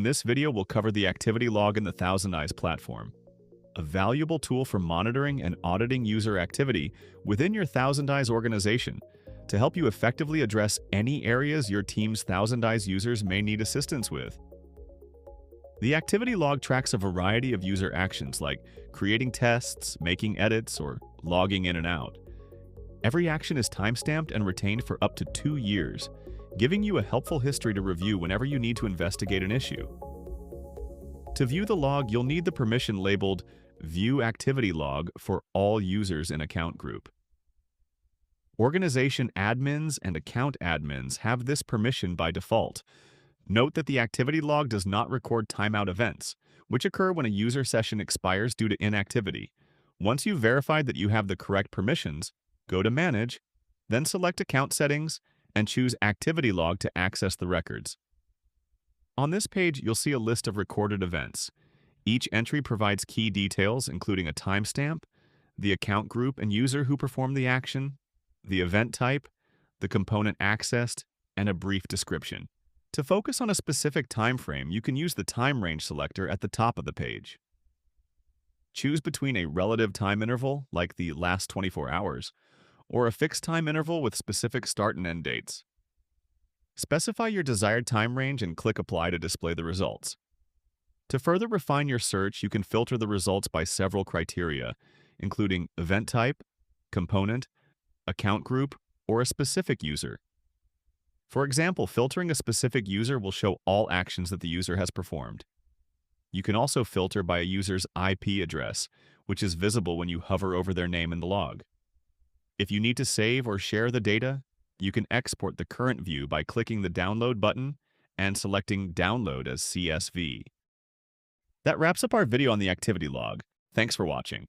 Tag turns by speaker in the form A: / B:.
A: this video, we'll cover the activity log in the ThousandEyes platform, a valuable tool for monitoring and auditing user activity within your ThousandEyes organization to help you effectively address any areas your team's ThousandEyes users may need assistance with. The activity log tracks a variety of user actions like creating tests, making edits, or logging in and out. Every action is timestamped and retained for up to 2 years, giving you a helpful history to review whenever you need to investigate an issue. To view the log, you'll need the permission labeled View Activity Log for all users in account group. Organization admins and account admins have this permission by default. Note that the activity log does not record timeout events, which occur when a user session expires due to inactivity. Once you've verified that you have the correct permissions, go to Manage, then select Account Settings, and choose Activity Log to access the records. On this page, you'll see a list of recorded events. Each entry provides key details, including a timestamp, the account group and user who performed the action, the event type, the component accessed, and a brief description. To focus on a specific time frame, you can use the time range selector at the top of the page. Choose between a relative time interval, like the last 24 hours, or a fixed time interval with specific start and end dates. Specify your desired time range and click Apply to display the results. To further refine your search, you can filter the results by several criteria, including event type, component, account group, or a specific user. For example, filtering a specific user will show all actions that the user has performed. You can also filter by a user's IP address, which is visible when you hover over their name in the log. If you need to save or share the data, you can export the current view by clicking the Download button and selecting Download as CSV. That wraps up our video on the activity log. Thanks for watching.